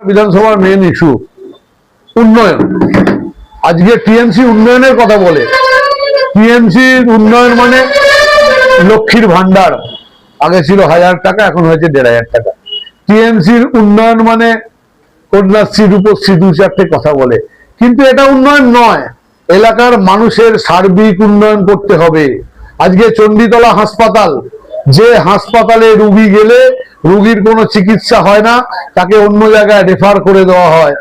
বিধানসভার main issue উন্নয়ন। আজকে টিএমসি উন্নয়নের কথা বলে। টিএমসির উন্নয়ন মানে লক্ষ্মীর ভান্ডার, আগে ছিল 1000 টাকা, এখন হয়েছে 1500 টাকা। টিএমসির উন্নয়ন মানে কন্যাশ্রী রূপশ্রী 2-4টে কথা বলে, কিন্তু এটা উন্নয়ন নয়। এলাকার মানুষের সার্বিক উন্নয়ন করতে হবে। আজকে চণ্ডীতলা হাসপাতাল, যে হাসপাতালে রুগী গেলে রুগীর কোনো চিকিৎসা হয় না, তাকে অন্য জায়গায় রেফার করে দেওয়া হয়।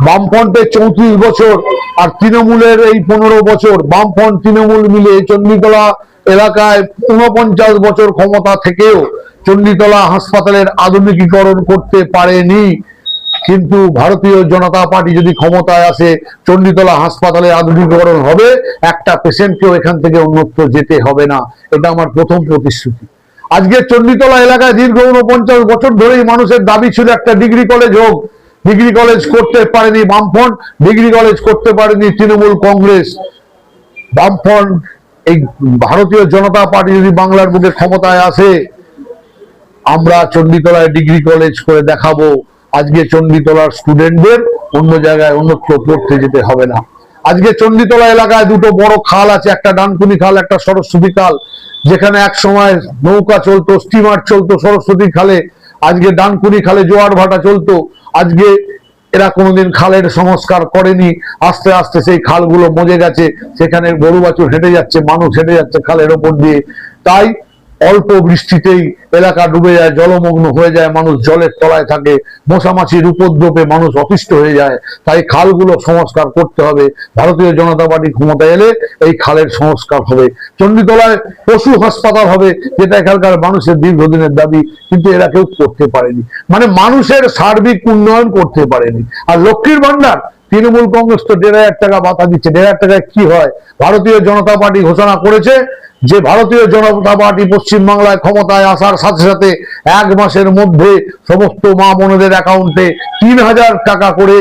বামফ্রন্টের 34 বছর আর তৃণমূলের এই 15 বছর, বামফ্রন্ট তৃণমূল মিলে চণ্ডীতলা এলাকায় 49 বছর ক্ষমতা থেকেও চণ্ডীতলা হাসপাতালের আধুনিকীকরণ করতে পারেনি। কিন্তু ভারতীয় জনতা পার্টি যদি ক্ষমতায় আসে, চণ্ডীতলা হাসপাতালে আধুনিকীকরণ হবে, একটা পেশেন্টকেও এখান থেকে অন্যত্র যেতে হবে না। এটা আমার প্রথম প্রতিশ্রুতি। আজকে চণ্ডীতলা এলাকায় দীর্ঘ 49 বছর ধরেই মানুষের দাবি ছিল একটা ডিগ্রি কলেজ হোক। ডিগ্রি কলেজ করতে পারেনি বামফ্রন্ট, ডিগ্রি কলেজ করতে পারেনি তৃণমূল কংগ্রেস। বামফ্রন্ট, এই ভারতীয় জনতা পার্টি যদি বাংলার বুকে ক্ষমতায় আসে, আমরা চণ্ডীতলায় ডিগ্রি কলেজ করে দেখাবো। আজকে চণ্ডীতলার স্টুডেন্টদের অন্য জায়গায় অন্যত্র পড়তে যেতে হবে না। আজকে চণ্ডীতলা এলাকায় দুটো বড় খাল আছে, একটা ডানকুনি খাল, একটা সরস্বতী খাল। যেখানে এক সময় নৌকা চলতো, স্টিমার চলতো সরস্বতী খালে, আজকে ডানকুনি খালে জোয়ার ভাটা চলতো। আজকে এরা কোনোদিন খালের সংস্কার করেনি। আস্তে আস্তে সেই খালগুলো মজে গেছে, সেখানে গরু বাছুর হেঁটে যাচ্ছে, মানুষ হেঁটে যাচ্ছে খালের ওপর দিয়ে। তাই অল্প বৃষ্টিতেই এলাকা ডুবে যায়, জলমগ্ন হয়ে যায়, মানুষ জলের তলায় থাকে, মশামাছির উপদ্রবে মানুষ অতিষ্ঠ হয়ে যায়। তাই খালগুলো সংস্কার করতে হবে। ভারতীয় জনতা পার্টি ক্ষমতায় এলে এই খালের সংস্কার হবে। চণ্ডীতলায় পশু হাসপাতাল হবে, যেটা এখানকার মানুষের দীর্ঘদিনের দাবি, কিন্তু এরা কেউ করতে পারেনি। মানে মানুষের সার্বিক উন্নয়ন করতে পারেনি। আর লক্ষ্মীর ভান্ডার, তৃণমূল কংগ্রেস তো 1500 টাকা ভাতা দিচ্ছে। 1500 টাকায় কি হয়? ভারতীয় জনতা পার্টি ঘোষণা করেছে যে ভারতীয় জনতা পার্টি পশ্চিমবাংলায় ক্ষমতায় আসার সাথে সাথে 1 মাসের মধ্যে সমস্ত মা বোনেদের অ্যাকাউন্টে 3000 টাকা করে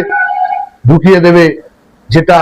ঢুকিয়ে দেবে। যেটা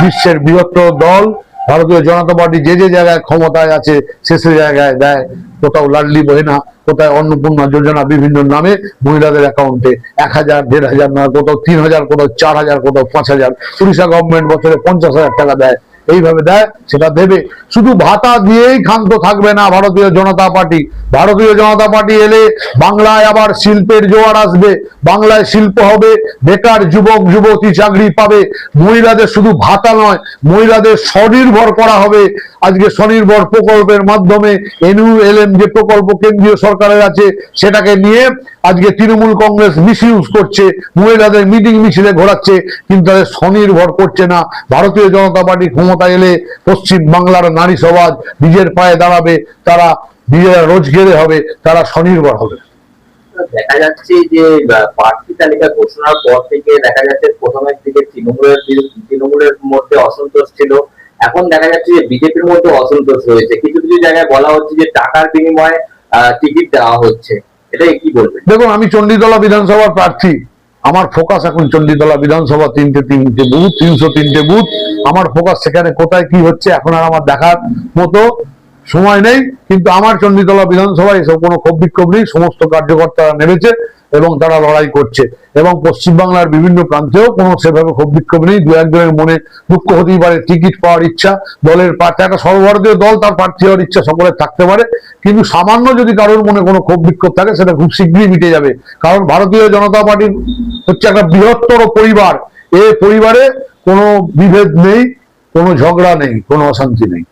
বিশ্বের বৃহত্তর দল ভারতীয় জনতা পার্টি যে যে জায়গায় ক্ষমতায় আছে সে জায়গায় দেয়। কোথাও লাডলি বহেনা, কোথায় অন্নপূর্ণা যোজনা, বিভিন্ন নামে মহিলাদের অ্যাকাউন্টে 1000, 1500 নয়, কোথাও 3000, কোথাও 4000, কোথাও 5000। উড়িষ্যা গভর্নমেন্ট বছরে 50,000 টাকা দেয়। এইভাবে দেয়, সেটা দেবে। শুধু ভাতা দিয়েই ক্ষান্ত থাকবে না ভারতীয় জনতা পার্টি। ভারতীয় জনতা পার্টি এলে বাংলায় আবার শিল্পের জোয়ার আসবে। বাংলায় শিল্প হবে, বেকার যুবক যুবতী চাকরি পাবে। মহিলাদের শুধু ভাতা নয়, মহিলাদের স্বনির্ভর করা হবে। আজকে স্বনির্ভর প্রকল্পের মাধ্যমে NULM যে প্রকল্প কেন্দ্রীয় সরকারের আছে, সেটাকে নিয়ে আজকে তৃণমূল কংগ্রেস মিসইউজ করছে, মহিলাদের মিটিং মিছিলে ঘোরাচ্ছে, কিন্তু তাদের স্বনির্ভর করছে না। ভারতীয় জনতা পার্টি ক্ষমতা এলে পশ্চিম বাংলার নারী সমাজ নিজের পায়ে দাঁড়াবে, তারা নিজেরা রোজগারে হবে, তারা স্বনির্ভর হবে। দেখা যাচ্ছে যে প্রার্থী তালিকা ঘোষণার পর থেকে দেখা যাচ্ছে প্রথমের দিকে তৃণমূলের মধ্যে অসন্তোষ ছিল, এখন দেখা যাচ্ছে যে বিজেপির মধ্যে অসন্তোষ রয়েছে। কিছু কিছু জায়গায় বলা হচ্ছে যে টাকার বিনিময়ে টিকিট দেওয়া হচ্ছে, এটা কি বলবেন? দেখুন, আমি চণ্ডীতলা বিধানসভার প্রার্থী। আমার ফোকাস এখন চণ্ডীতলা বিধানসভা, 3টে বুথ, 303টে বুথ। আমার ফোকাস সেখানে। কোথায় কি হচ্ছে এখন আর আমার দেখার মতো সময় নেই। কিন্তু আমার চণ্ডীতলা বিধানসভায় এসব কোনো ক্ষোভ বিক্ষোভ নেই। সমস্ত কার্যকর্তারা নেমেছে এবং তারা লড়াই করছে। এবং পশ্চিমবাংলার বিভিন্ন প্রান্তেও কোনো সেভাবে ক্ষোভ বিক্ষোভ নেই। 2-1 জনের মনে দুঃখ হতেই পারে, টিকিট পাওয়ার ইচ্ছা, দলের প্রার্থী, একটা সর্বভারতীয় দল, তার প্রার্থী হওয়ার ইচ্ছা সকলের থাকতে পারে। কিন্তু সামান্য যদি কারোর মনে কোনো ক্ষোভ বিক্ষোভ থাকে, সেটা খুব শীঘ্রই মিটে যাবে। কারণ ভারতীয় জনতা পার্টি হচ্ছে একটা বৃহত্তর পরিবার। এই পরিবারে কোনো বিভেদ নেই, কোনো ঝগড়া নেই, কোনো অশান্তি নেই।